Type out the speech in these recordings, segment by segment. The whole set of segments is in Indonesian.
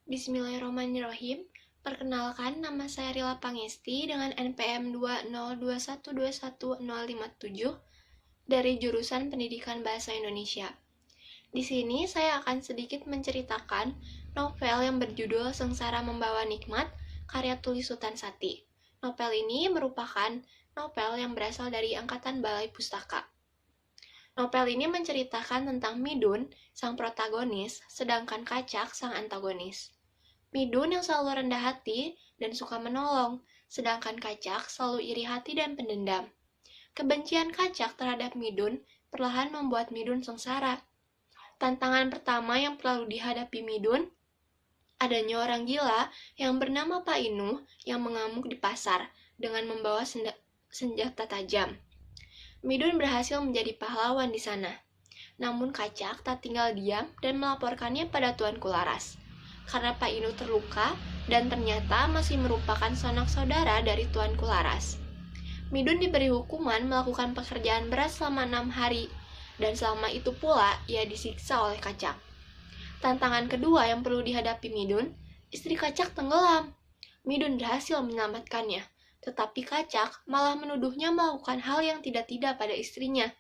Bismillahirrahmanirrahim. Perkenalkan, nama saya Rila Pangesti dengan NPM 202121057 dari jurusan Pendidikan Bahasa Indonesia. Di sini saya akan sedikit menceritakan novel yang berjudul Sengsara Membawa Nikmat, karya tulis Sutan Sati. Novel ini merupakan novel yang berasal dari angkatan Balai Pustaka. Novel ini menceritakan tentang Midun, sang protagonis, sedangkan Kacak, sang antagonis. Midun yang selalu rendah hati dan suka menolong, sedangkan Kacak selalu iri hati dan pendendam. Kebencian Kacak terhadap Midun perlahan membuat Midun sengsara. Tantangan pertama yang perlu dihadapi Midun, adanya orang gila yang bernama Pak Inuh yang mengamuk di pasar dengan membawa senjata tajam. Midun berhasil menjadi pahlawan di sana. Namun Kacak tak tinggal diam dan melaporkannya pada Tuanku Laras. Karena Pak Inuh terluka dan ternyata masih merupakan sanak saudara dari Tuanku Laras. Midun diberi hukuman melakukan pekerjaan berat selama 6 hari, dan selama itu pula ia disiksa oleh Kacak. Tantangan kedua yang perlu dihadapi Midun, istri Kacak tenggelam. Midun berhasil menyelamatkannya, tetapi Kacak malah menuduhnya melakukan hal yang tidak-tidak pada istrinya.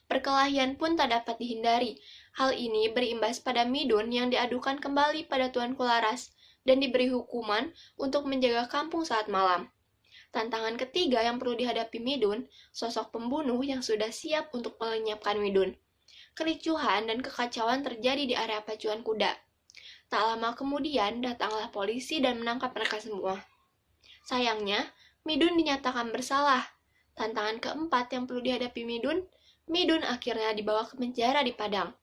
Perkelahian pun tak dapat dihindari. Hal ini berimbas pada Midun yang diadukan kembali pada Tuanku Laras dan diberi hukuman untuk menjaga kampung saat malam. Tantangan ketiga yang perlu dihadapi Midun, sosok pembunuh yang sudah siap untuk melenyapkan Midun. Kericuhan dan kekacauan terjadi di area pacuan kuda. Tak lama kemudian datanglah polisi dan menangkap mereka semua. Sayangnya, Midun dinyatakan bersalah. Tantangan keempat yang perlu dihadapi Midun akhirnya dibawa ke penjara di Padang.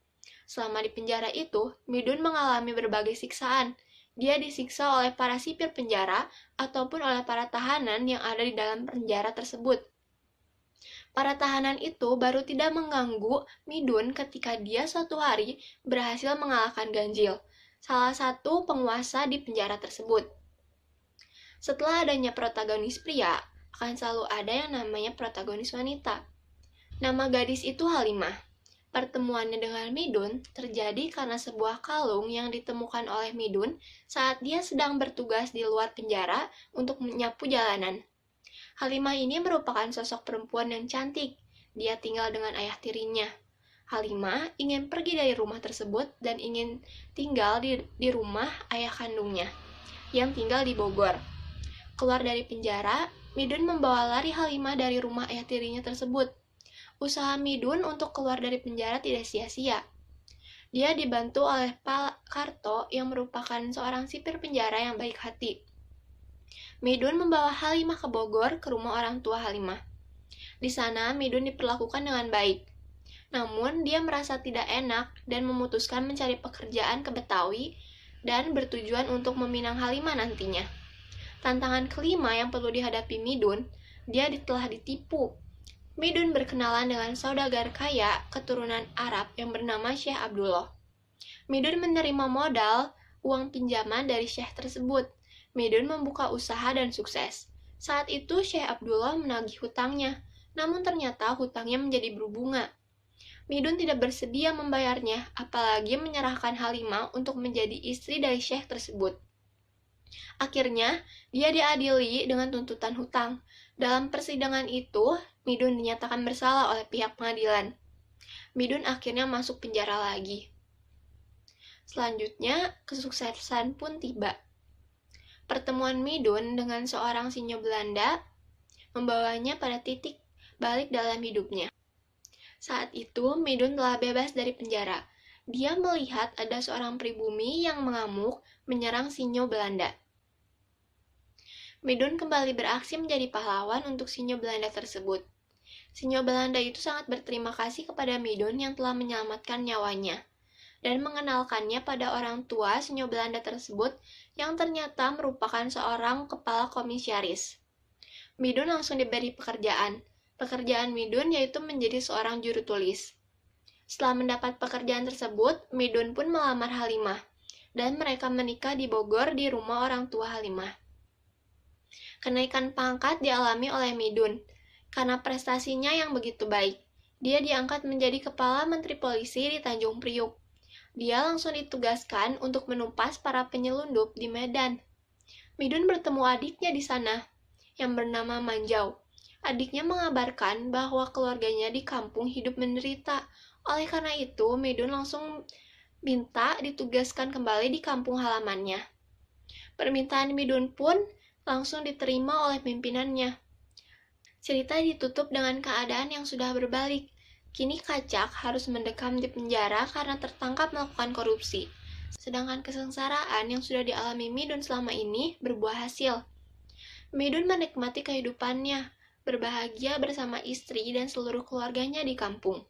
Selama di penjara itu, Midun mengalami berbagai siksaan. Dia disiksa oleh para sipir penjara ataupun oleh para tahanan yang ada di dalam penjara tersebut. Para tahanan itu baru tidak mengganggu Midun ketika dia suatu hari berhasil mengalahkan Ganjil, salah satu penguasa di penjara tersebut. Setelah adanya protagonis pria, akan selalu ada yang namanya protagonis wanita. Nama gadis itu Halimah. Pertemuannya dengan Midun terjadi karena sebuah kalung yang ditemukan oleh Midun saat dia sedang bertugas di luar penjara untuk menyapu jalanan. Halimah ini merupakan sosok perempuan yang cantik. Dia tinggal dengan ayah tirinya. Halimah ingin pergi dari rumah tersebut dan ingin tinggal di rumah ayah kandungnya yang tinggal di Bogor. Keluar dari penjara, Midun membawa lari Halimah dari rumah ayah tirinya tersebut. Usaha Midun untuk keluar dari penjara tidak sia-sia. Dia dibantu oleh Pak Karto yang merupakan seorang sipir penjara yang baik hati. Midun membawa Halimah ke Bogor ke rumah orang tua Halimah. Di sana Midun diperlakukan dengan baik. Namun dia merasa tidak enak dan memutuskan mencari pekerjaan ke Betawi dan bertujuan untuk meminang Halimah nantinya. Tantangan kelima yang perlu dihadapi Midun, dia telah ditipu. Midun berkenalan dengan saudagar kaya keturunan Arab yang bernama Syekh Abdullah. Midun menerima modal uang pinjaman dari Syekh tersebut. Midun membuka usaha dan sukses. Saat itu Syekh Abdullah menagih hutangnya, namun ternyata hutangnya menjadi berbunga. Midun tidak bersedia membayarnya, apalagi menyerahkan Halimah untuk menjadi istri dari Syekh tersebut. Akhirnya, dia diadili dengan tuntutan hutang. Dalam persidangan itu, Midun dinyatakan bersalah oleh pihak pengadilan. Midun akhirnya masuk penjara lagi. Selanjutnya, kesuksesan pun tiba. Pertemuan Midun dengan seorang sinyo Belanda membawanya pada titik balik dalam hidupnya. Saat itu, Midun telah bebas dari penjara. Dia melihat ada seorang pribumi yang mengamuk menyerang sinyo Belanda. Midun kembali beraksi menjadi pahlawan untuk sinyo Belanda tersebut. Sinyo Belanda itu sangat berterima kasih kepada Midun yang telah menyelamatkan nyawanya dan mengenalkannya pada orang tua sinyo Belanda tersebut yang ternyata merupakan seorang kepala komisaris. Midun langsung diberi pekerjaan. Pekerjaan Midun yaitu menjadi seorang juru tulis. Setelah mendapat pekerjaan tersebut, Midun pun melamar Halimah dan mereka menikah di Bogor di rumah orang tua Halimah. Kenaikan pangkat dialami oleh Midun karena prestasinya yang begitu baik. Dia diangkat menjadi kepala menteri polisi di Tanjung Priuk. Dia langsung ditugaskan untuk menumpas para penyelundup di Medan. Midun bertemu adiknya di sana, yang bernama Manjau. Adiknya mengabarkan bahwa keluarganya di kampung hidup menderita. Oleh karena itu, Midun langsung minta ditugaskan kembali di kampung halamannya. Permintaan Midun pun langsung diterima oleh pimpinannya. Cerita ditutup dengan keadaan yang sudah berbalik. Kini Kacak harus mendekam di penjara karena tertangkap melakukan korupsi. Sedangkan kesengsaraan yang sudah dialami Midun selama ini berbuah hasil. Midun menikmati kehidupannya, berbahagia bersama istri dan seluruh keluarganya di kampung.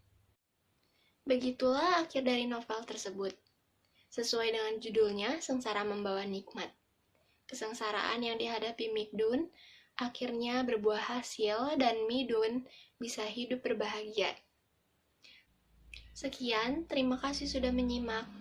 Begitulah akhir dari novel tersebut. Sesuai dengan judulnya, Sengsara Membawa Nikmat. Kesengsaraan yang dihadapi Midun akhirnya berbuah hasil dan Midun bisa hidup berbahagia. Sekian, terima kasih sudah menyimak.